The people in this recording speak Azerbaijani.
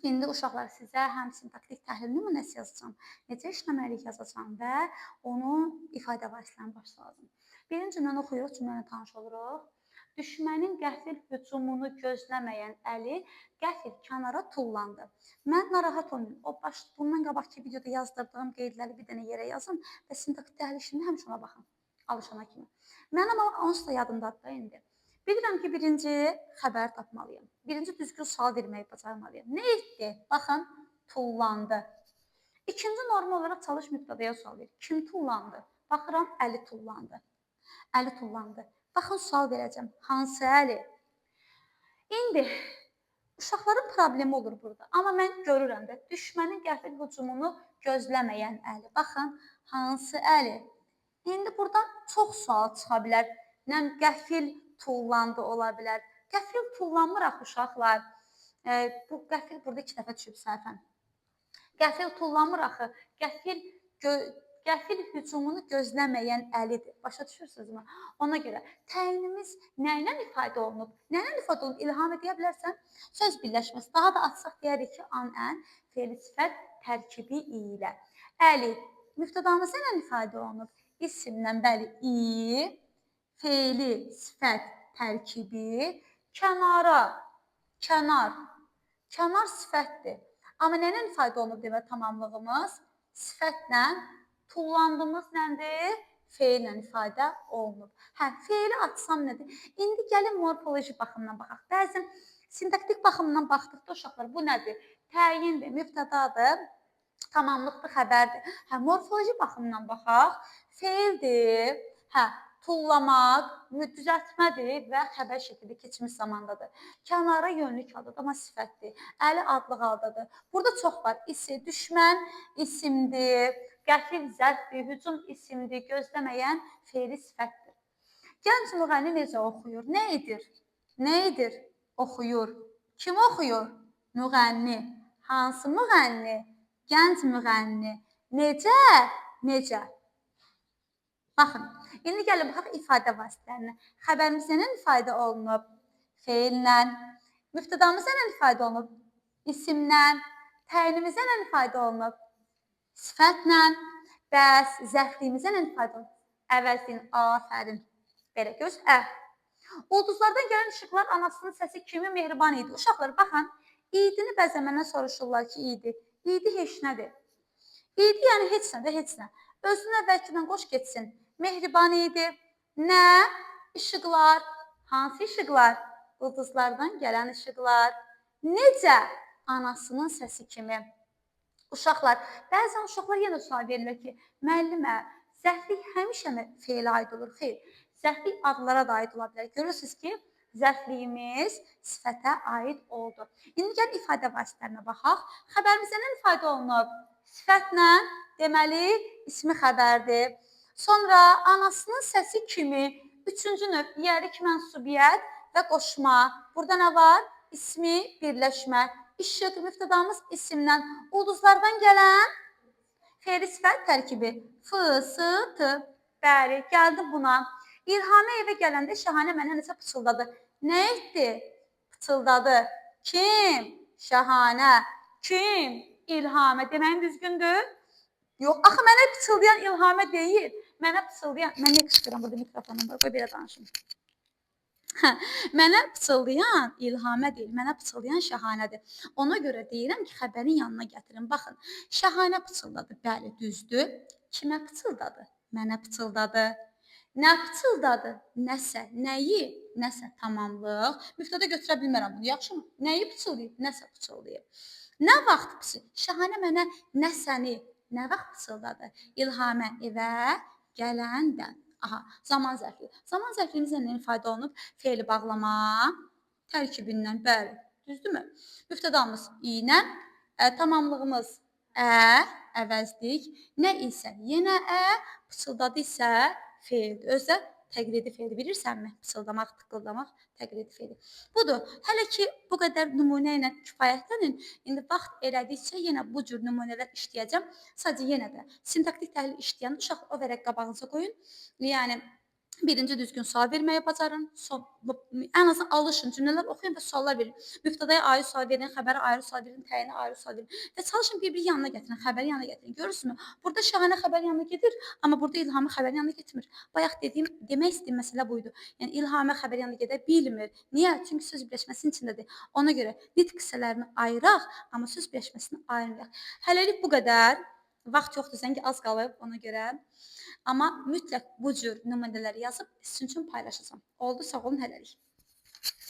İndi uşaqlar sizə həm sintaktik təhlil nümunəsi yazacağam, necə işləməliyik yazacağam və onun ifadə vasitələrini başa salacağam. Birinci cümləni oxuyuruq, cümləni tanış oluruq. Düşmənin qəfil hücumunu gözləməyən Əli qəfil kənara tullandı. Mən narahat olmayım. Bundan qabaqki videoda yazdırdığım qeydləri bir dənə yerə yazın və sintaktik təhlil işində həmişə ona baxın, alışana kimi. Mənim amma onsuz da yadımdadır da indi. Bilirəm ki, birinci xəbər tapmalıyam. Birinci düzgün sual verməyi bacarmalıyam. Nə etdi? Baxın, tullandı. İkinci normal olaraq çalış mübtədəyə sual verir. Kim tullandı? Baxıram, Əli tullandı. Əli tullandı. Baxın, sual verəcəm. Hansı Əli? İndi uşaqların problemi olur burada. Amma mən görürəm də, düşmənin qəfil hücumunu gözləməyən Əli. Baxın, hansı Əli? İndi buradan çox sual çıxa bilər. Nə qəfil tullandı ola bilər. Qəfil tullanmıraq uşaqlar. Bu qəfil burada 2 dəfə düşüb səhvən. Qəfil tullanmır axı. Qəfil hücumunu gözləməyən Əlidir. Başa düşürsünüzmü? Ona görə təyinimiz nə ilə ifadə olunub? Nə ilə ifadə olunub? İlham edə bilərsən. Söz birləşməsi. Daha da açsaq deyərik ki, an-ən fe'li sifət tərkibi ilə. Əli mübtədamız ilə ifadə olunub. İsimlə, bəli, fe'li sifət tərkibi, kənara, kənar sifətdir. Amma nə ilə ifadə olunub demək tamamlığımız? Sifətlə, tullandığımız nədir? Fe'llə ifadə olunub. Fe'li açsam nədir? İndi gəlin morfoloji baxımdan baxaq. Bəzən sintaktik baxımdan baxdıqda uşaqlar bu nədir? Təyindir, mübtədadır, tamamlıqdır, xəbərdir. Morfoloji baxımdan baxaq. Fe'ldir, tullamaq, düzəltmədir və xəbər şəkildə keçmiş zamandadır. Kənara yönlü haldadır, amma sifətdir. Əli adlı haldadır. Burada çox var. Düşmən isimdir, qəfil zərfdir, hücum isimdir, gözləməyən fe'li sifətdir. Gənc müğənni necə oxuyur? Nə edir? Nə edir? Oxuyur. Kim oxuyur? Müğənni. Hansı müğənni? Gənc müğənni. Necə? Necə? Baxın, indi gəlin baxaq ifadə vasitələrinə. Xəbərimiz ilə ifadə olunub? Fe'llə. Mübtədamız ilə ifadə olunub? İsimlə. Təyinimiz ilə ifadə olunub? Sifətlə. Bəs zərfliyimiz ilə ifadə olunub? Əvəzin, afərin. Belə göz, Ulduzlardan gələn işıqlar anasının səsi kimi mehriban idi. Uşaqlar, baxın, idini bəzən məndən soruşurlar ki, idi. İdi heç nədir? İdi yəni heç nə də, heç nə. Özünün əvvəlkindən qoş getsin. Mehriban idi. Nə? İşıqlar. Hansı işıqlar? Ulduzlardan gələn işıqlar. Necə? Anasının səsi kimi. Uşaqlar, bəzən uşaqlar yenə sual verirlər ki, müəllimə, zərflik həmişə fe'lə aid olur? Xeyr, zərflik adlara da aid ola bilər. Görürsünüz ki, zərfliyimiz sifətə aid oldu. İndi gəl ifadə vasitələrinə baxaq. Xəbərimizdə nə ifadə olunub? Sifətlə, deməli, ismi xəbərdir. Sonra anasının səsi kimi, üçüncü növ, yerlik mənsubiyyət və qoşma. Burada nə var? İsmi, birləşmə. İşıq, mübtədamız isimdən, ulduzlardan gələn fe'li sifət tərkibi. F-s-t. Bəli, gəldi buna. İlhami evə gələndə Şahanə mənə necə pıçıldadı? Nə etdi? Pıçıldadı. Kim? Şahanə. Kim? İlhamə. Deməyim düzgündür? Yox, axı mənə pıçıldayan İlhamə deyil. Mənə pıçıldayan, mən niyə qışqıram burada mikrofonum var, qoy belə danışım. Mənə pıçıldayan İlhamə deyil, mənə pıçıldayan Şahanədir. Ona görə deyirəm ki, xəbərin yanına gətirin. Baxın, Şahanə pıçıldadı, bəli, düzdür. Kimə pıçıldadı? Mənə pıçıldadı. Nə pıçıldadı? Nəsə, nəyi? Nəsə, tamamlıq. Müftədə götürə bilmərəm bunu, yaxşımı? Nəyi pıçıldayıb? Nəsə pıçıldayıb. Nə vaxt pıçıldadı? Şahanə mənə nəsəni, nə vaxt pıçıldadı? İlhamə evə gələndə. Aha, zaman zərfliyi. Zaman zərfliyimiz nə ifadə olunub? Fe'li bağlama tərkibindən, bəli, düzdürmü? Müftədamız ilə, tamamlığımız əvəzlik, nə isə yenə pıçıldadı isə fe'ldir. Özdə təqlidi fe'li bilirsənmi? Pıçıldamaq, tıqqıldamaq təqlidi fe'li. Budur. Hələ ki, bu qədər nümunə ilə kifayətlənin. İndi vaxt elədikcə yenə bu cür nümunələr işləyəcəm. Sadəcə yenə də sintaktik təhlil işləyəndə uşaq o vərəq qabağınıza qoyun. Yəni, Birinci düzgün sual verməyi bacarın. Ən azından alışın. Cümlələr oxuyun və suallar verin. Mübtədaya ayrı sual verin, xəbərə ayrı sual verin, təyinə ayrı sual verin. Və çalışın bir-biri yanına gətirin, xəbəri yanına gətirin. Görürsünüzmü? Burada Şahanə xəbər yanına gedir, amma burada İlhami xəbər yanına getmir. Bayaq dediyim, demək istədiyim məsələ buydu. Yəni İlhami xəbər yanına gedə bilmir. Niyə? Çünki söz birləşməsinin içindədir. Ona görə nitq hissələrini ayıraq, amma söz birləşməsini ayırmayaq. Hələlik bu qədər. Vaxt yoxdur, zəngi az qalıb ona görə. Amma mütləq bu cür nümunələri yazıb sizin üçün paylaşacağam. Oldu, sağ olun, hələlik.